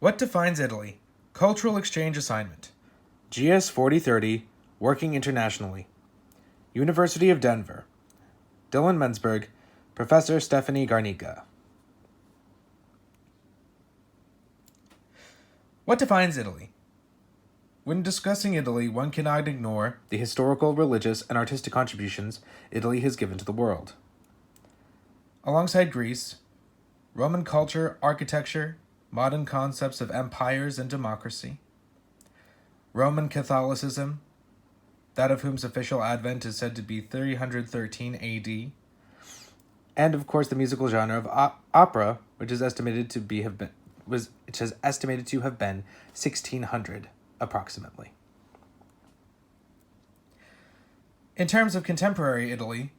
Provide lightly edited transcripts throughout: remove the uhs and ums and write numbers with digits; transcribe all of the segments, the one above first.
What defines Italy? Cultural exchange assignment. GS 4030, Working Internationally. University of Denver. Dylan Mensberg, Professor Stephanie Garnica. What defines Italy? When discussing Italy, one cannot ignore The historical, religious, and artistic contributions Italy has given to the world. alongside Greece, Roman culture, architecture, modern concepts of empires and democracy, Roman Catholicism, that of whom's official advent is said to be 313 AD, And of course, the musical genre of opera, which is estimated to have been 1600 approximately. In terms of contemporary Italy,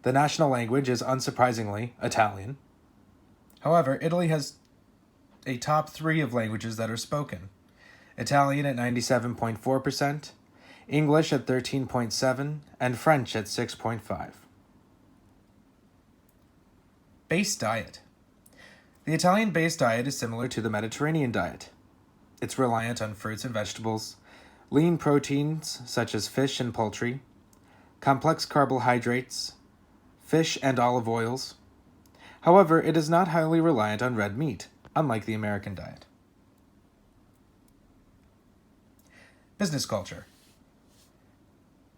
The national language is unsurprisingly Italian. however, Italy has a top 3 of languages that are spoken. Italian at 97.4%, English at 13.7%, and French at 6.5%. Base diet. The Italian base diet is similar To the Mediterranean diet. It's reliant on fruits and vegetables, lean proteins such as fish and poultry, complex carbohydrates, fish and olive oils. However, it is not highly reliant on red meat, unlike the American diet. business culture.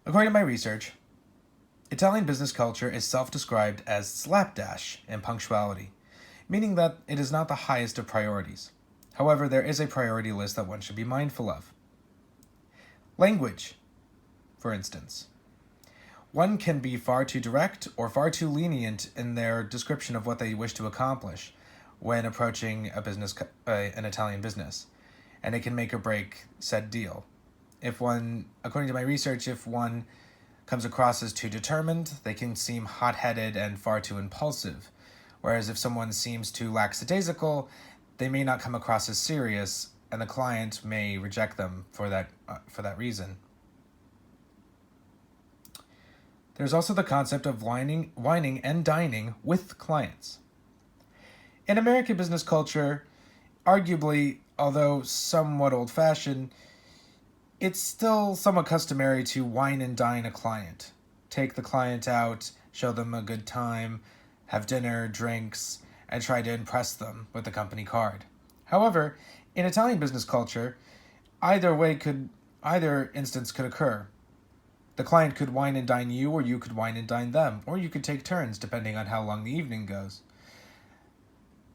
According to my research, Italian business culture is self-described as slapdash in punctuality, meaning that it is not the highest of priorities. However, there is a priority list that one should be mindful of. Language, for instance. One can be far too direct or far too lenient in their description of what they wish to accomplish when approaching an Italian business, and it can make or break said deal. According to my research, if one comes across as too determined, they can seem hot-headed and far too impulsive. Whereas if someone seems too lackadaisical, they may not come across as serious, and the client may reject them for that reason. There's also the concept of wining and dining with clients. In American business culture, arguably, although somewhat old-fashioned, it's still somewhat customary to wine and dine a client. Take the client out, show them a good time, have dinner, drinks, and try to impress them with the company card. However, in Italian business culture, either instance could occur. The client could wine and dine you, or you could wine and dine them, or you could take turns depending on how long the evening goes.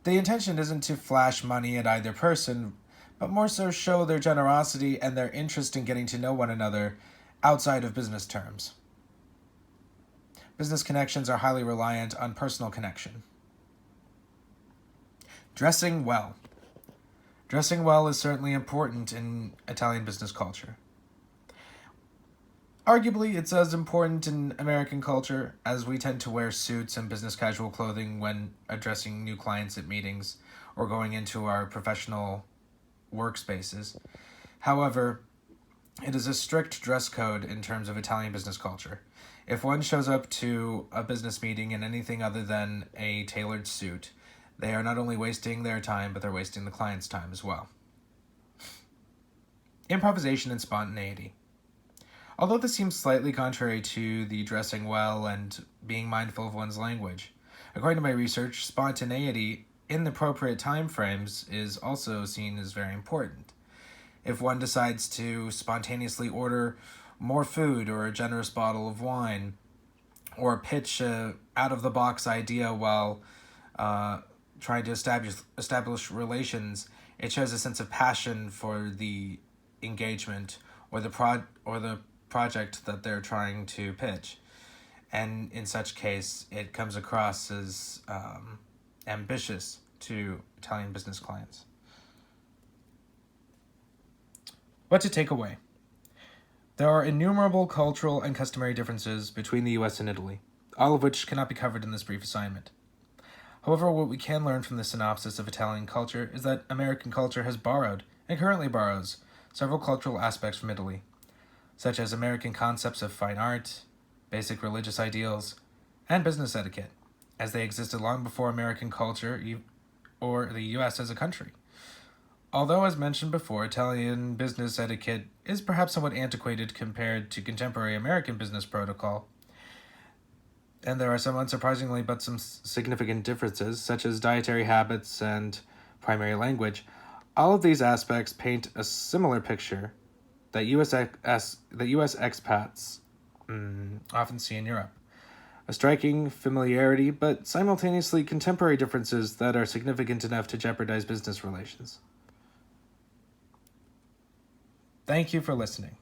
The intention isn't to flash money at either person, but more so show their generosity and their interest in getting to know one another outside of business terms. Business connections are highly reliant on personal connection. Dressing well. Dressing well is certainly important in Italian business culture. Arguably, it's as important in American culture, as we tend to wear suits and business casual clothing when addressing new clients at meetings or going into our professional workspaces. However, it is a strict dress code in terms of Italian business culture. If one shows up to a business meeting in anything other than a tailored suit, they are not only wasting their time, but they're wasting the client's time as well. Improvisation and spontaneity. Although this seems slightly contrary to the dressing well and being mindful of one's language, according to my research, spontaneity in the appropriate time frames is also seen as very important. If one decides to spontaneously order more food or a generous bottle of wine, or pitch a out-of-the-box idea while trying to establish relations, it shows a sense of passion for the engagement or the project that they're trying to pitch. And in such case, it comes across as ambitious to Italian business clients. What to take away? There are innumerable cultural and customary differences between the US and Italy, all of which cannot be covered in this brief assignment. However, what we can learn from the synopsis of Italian culture is that American culture has borrowed, and currently borrows, several cultural aspects from Italy, such as American concepts of fine art, basic religious ideals, and business etiquette, as they existed long before American culture or the US as a country. Although, as mentioned before, Italian business etiquette is perhaps somewhat antiquated compared to contemporary American business protocol, and there are some unsurprisingly but some significant differences, such as dietary habits and primary language, all of these aspects paint a similar picture that US expats often see in Europe. A striking familiarity, but simultaneously contemporary differences that are significant enough to jeopardize business relations. Thank you for listening.